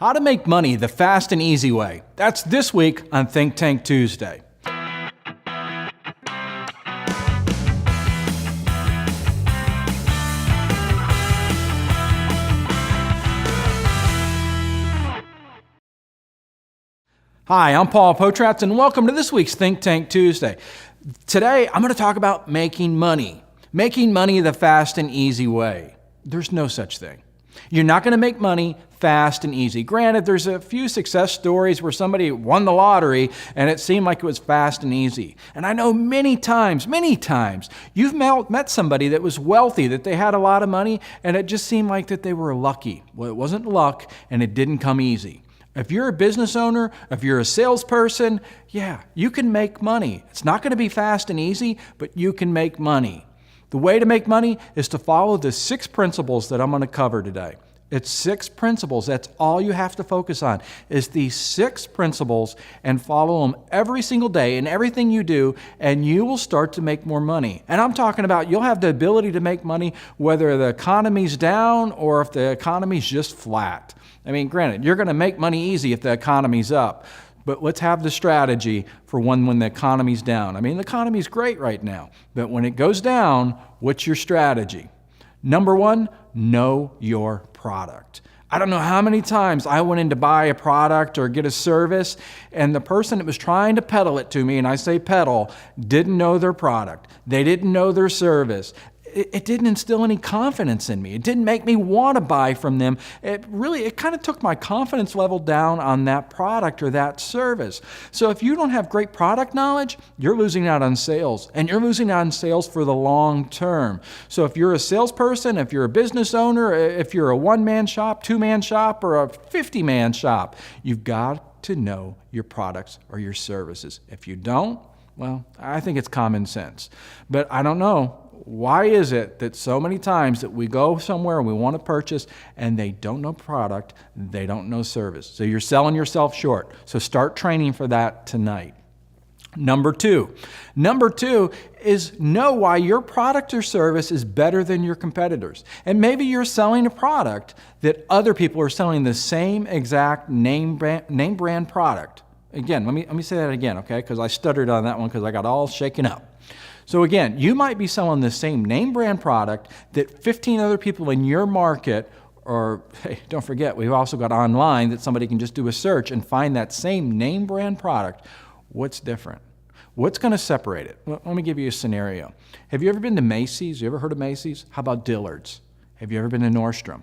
How to make money the fast and easy way. That's this week on Think Tank Tuesday. Hi, I'm Paul Potratz, and welcome to this week's Think Tank Tuesday. Today, I'm going to talk about making money. Making money the fast and easy way. There's no such thing. You're not going to make money fast and easy. Granted, there's a few success stories where somebody won the lottery and it seemed like it was fast and easy. And I know many times, you've met somebody that was wealthy, that they had a lot of money, and it just seemed like that they were lucky. Well, it wasn't luck, and it didn't come easy. If you're a business owner, if you're a salesperson, yeah, you can make money. It's not going to be fast and easy, but you can make money. The way to make money is to follow the 6 principles that I'm going to cover today. It's 6 principles. That's all you have to focus on is these 6 principles and follow them every single day in everything you do, and you will start to make more money. And I'm talking about you'll have the ability to make money whether the economy's down or if the economy's just flat. I mean, granted, you're going to make money easy if the economy's up. But let's have the strategy for when the economy's down. I mean, the economy's great right now, but when it goes down, what's your strategy? Number 1, know your product. I don't know how many times I went in to buy a product or get a service, and the person that was trying to peddle it to me, and I say peddle, didn't know their product. They didn't know their service. It didn't instill any confidence in me. It didn't make me want to buy from them. It kind of took my confidence level down on that product or that service. So if you don't have great product knowledge, you're losing out on sales, and you're losing out on sales for the long term. So if you're a salesperson, if you're a business owner, if you're a 1-man shop, 2-man shop, or a 50-man shop, you've got to know your products or your services. If you don't, well, I think it's common sense. But I don't know. Why is it that so many times that we go somewhere and we want to purchase and they don't know product, they don't know service? So you're selling yourself short. So start training for that tonight. Number two is know why your product or service is better than your competitors. And maybe you're selling a product that other people are selling the same exact name brand product. Again, let me say that again, okay? Because I stuttered on that one because I got all shaken up. So again, you might be selling the same name brand product that 15 other people in your market, or hey, don't forget, we've also got online that somebody can just do a search and find that same name brand product. What's different? What's going to separate it? Well, let me give you a scenario. Have you ever been to Macy's? You ever heard of Macy's? How about Dillard's? Have you ever been to Nordstrom?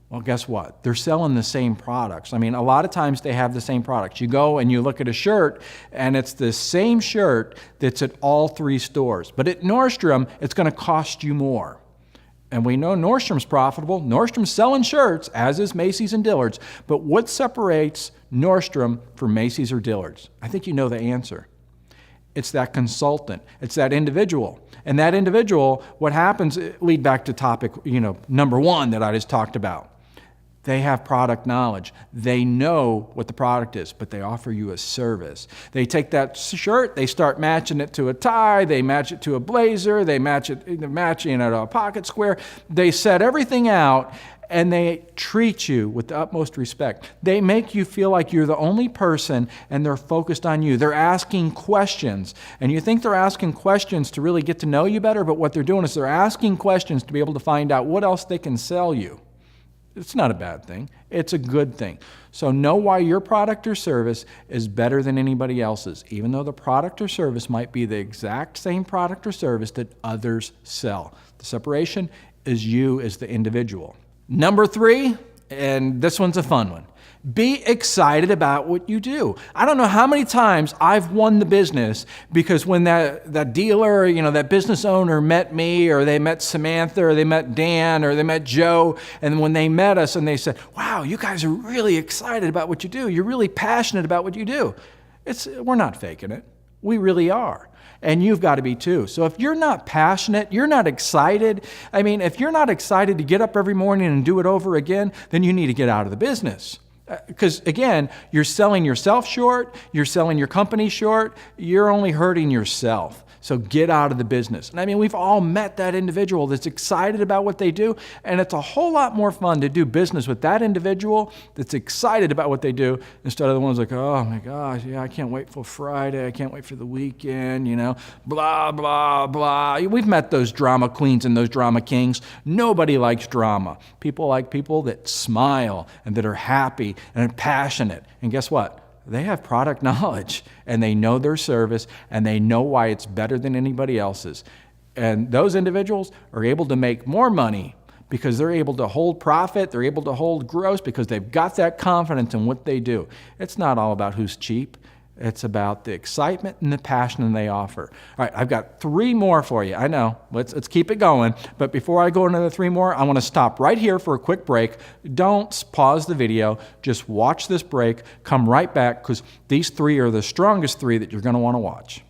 Well, guess what? They're selling the same products. I mean, a lot of times they have the same products. You go and you look at a shirt, and it's the same shirt that's at all 3 stores. But at Nordstrom, it's going to cost you more. And we know Nordstrom's profitable. Nordstrom's selling shirts, as is Macy's and Dillard's. But what separates Nordstrom from Macy's or Dillard's? I think you know the answer. It's that consultant. It's that individual. And that individual, what happens, lead back to topic, number 1 that I just talked about. They have product knowledge. They know what the product is, but they offer you a service. They take that shirt, they start matching it to a tie, they match it to a blazer, they match it to a pocket square. They set everything out, and they treat you with the utmost respect. They make you feel like you're the only person, and they're focused on you. They're asking questions, and you think they're asking questions to really get to know you better, but what they're doing is they're asking questions to be able to find out what else they can sell you. It's not a bad thing. It's a good thing. So know why your product or service is better than anybody else's, even though the product or service might be the exact same product or service that others sell. The separation is you as the individual. Number 3, and this one's a fun one. Be excited about what you do. I don't know how many times I've won the business because when that dealer, that business owner met me, or they met Samantha, or they met Dan, or they met Joe, and when they met us and they said, wow, you guys are really excited about what you do. You're really passionate about what you do. We're not faking it. We really are. And you've got to be too. So if you're not passionate, you're not excited. I mean, if you're not excited to get up every morning and do it over again, then you need to get out of the business. Because again, you're selling yourself short, you're selling your company short, you're only hurting yourself. So get out of the business. And I mean, we've all met that individual that's excited about what they do, and it's a whole lot more fun to do business with that individual that's excited about what they do instead of the ones like, oh my gosh, yeah, I can't wait for Friday, I can't wait for the weekend, blah, blah, blah. We've met those drama queens and those drama kings. Nobody likes drama. People like people that smile and that are happy and passionate. And guess what? They have product knowledge, and they know their service, and they know why it's better than anybody else's. And those individuals are able to make more money because they're able to hold profit, they're able to hold gross because they've got that confidence in what they do. It's not all about who's cheap. It's about the excitement and the passion they offer. All right, I've got 3 more for you. I know, let's keep it going. But before I go into the 3 more, I want to stop right here for a quick break. Don't pause the video. Just watch this break. Come right back because these 3 are the strongest 3 that you're going to want to watch.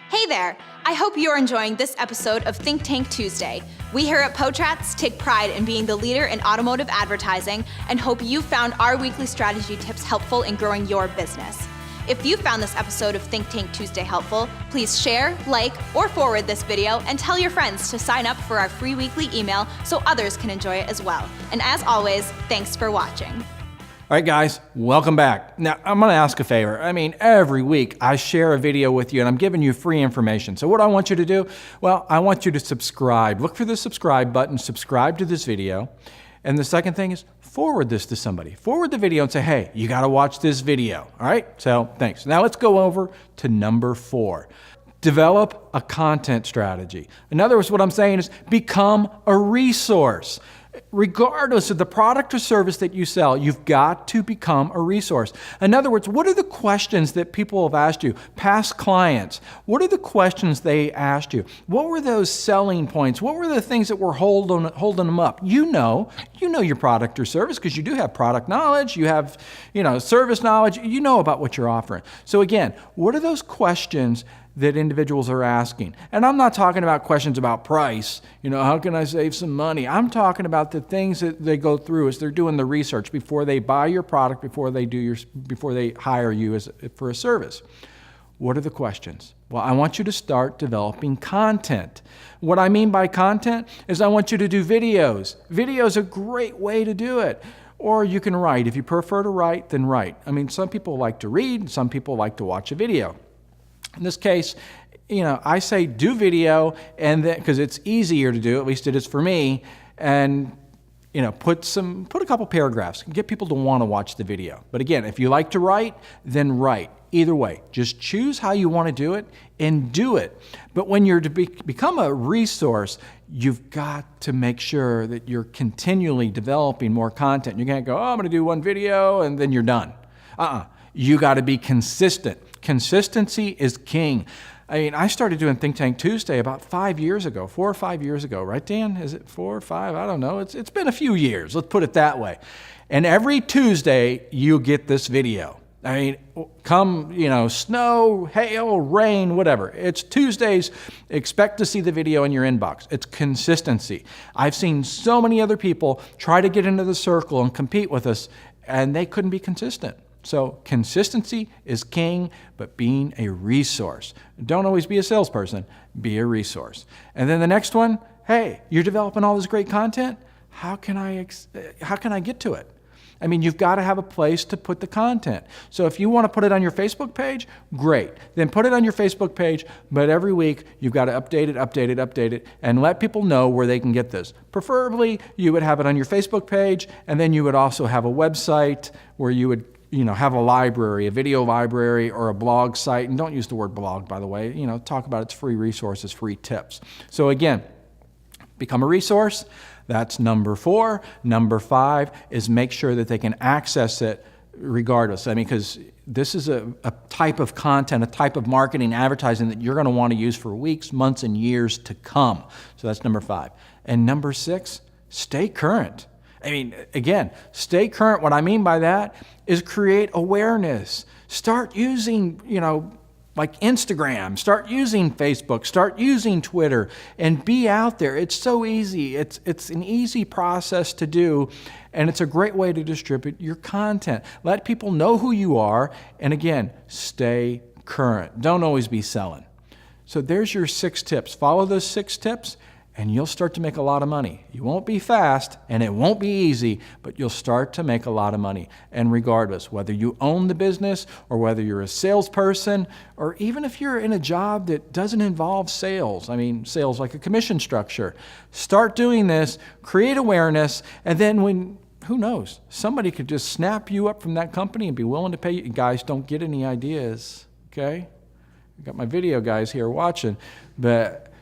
Hey there! I hope you're enjoying this episode of Think Tank Tuesday. We here at Potratz take pride in being the leader in automotive advertising and hope you found our weekly strategy tips helpful in growing your business. If you found this episode of Think Tank Tuesday helpful, please share, like, or forward this video and tell your friends to sign up for our free weekly email so others can enjoy it as well. And as always, thanks for watching. All right, guys, welcome back. Now, I'm going to ask a favor. I mean, every week I share a video with you and I'm giving you free information. So what I want you to do, well, I want you to subscribe. Look for the subscribe button, subscribe to this video. And the second thing is forward this to somebody. Forward the video and say, hey, you got to watch this video. All right? So thanks. Now let's go over to number 4. Develop a content strategy. In other words, what I'm saying is become a resource. Regardless of the product or service that you sell, you've got to become a resource. In other words, what are the questions that people have asked you? Past clients, what are the questions they asked you? What were those selling points? What were the things that were holding them up? You know your product or service because you do have product knowledge, you have, service knowledge, you know about what you're offering. So again, what are those questions that individuals are asking? And I'm not talking about questions about price, how can I save some money? I'm talking about the things that they go through as they're doing the research before they buy your product, before they hire you for a service. What are the questions? Well, I want you to start developing content. What I mean by content is I want you to do videos. Video is a great way to do it. Or you can write. If you prefer to write, then write. I mean, some people like to read, some people like to watch a video. In this case, I say do video, and because it's easier to do, at least it is for me, and put a couple paragraphs, get people to want to watch the video. But again, if you like to write, then write. Either way, just choose how you want to do it and do it. But when you're to become a resource, you've got to make sure that you're continually developing more content. You can't go, I'm going to do one video and then you're done. You got to be consistent. Consistency is king. I mean, I started doing Think Tank Tuesday about 4 or 5 years ago, right, Dan? Is it 4 or 5? I don't know. It's been a few years. Let's put it that way. And every Tuesday, you get this video. I mean, come, snow, hail, rain, whatever. It's Tuesdays. Expect to see the video in your inbox. It's consistency. I've seen so many other people try to get into the circle and compete with us, and they couldn't be consistent. So consistency is king, but being a resource. Don't always be a salesperson, be a resource. And then the next one, hey, you're developing all this great content. How can I get to it? I mean, you've got to have a place to put the content. So if you want to put it on your Facebook page, great. Then put it on your Facebook page, but every week you've got to update it, and let people know where they can get this. Preferably, you would have it on your Facebook page, and then you would also have a website where you would have a library, a video library, or a blog site. And don't use the word blog, by the way. Talk about its free resources, free tips. So again, become a resource. That's number 4. Number 5 is make sure that they can access it regardless. I mean, because this is a type of content, a type of marketing, advertising that you're going to want to use for weeks, months, and years to come. So that's number 5. And number 6, stay current. I mean, again, stay current. What I mean by that is create awareness. Start using, like Instagram, start using Facebook, start using Twitter, and be out there. It's so easy. It's an easy process to do, and it's a great way to distribute your content. Let people know who you are, and again, stay current. Don't always be selling. So there's your 6 tips. Follow those 6 tips and you'll start to make a lot of money. You won't be fast and it won't be easy, but you'll start to make a lot of money. And regardless, whether you own the business or whether you're a salesperson, or even if you're in a job that doesn't involve sales, sales like a commission structure, start doing this, create awareness, and then who knows, somebody could just snap you up from that company and be willing to pay you. Guys, don't get any ideas, okay? I got my video guys here watching, but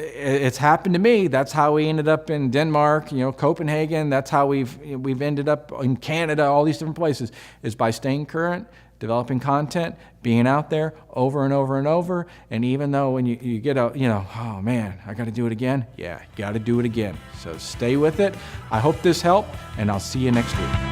it's happened to me. That's how we ended up in Denmark, Copenhagen. That's how we've ended up in Canada, all these different places, is by staying current, developing content, being out there over and over and over. And even though when you get oh man, I got to do it again. Yeah, you got to do it again. So stay with it. I hope this helped, and I'll see you next week.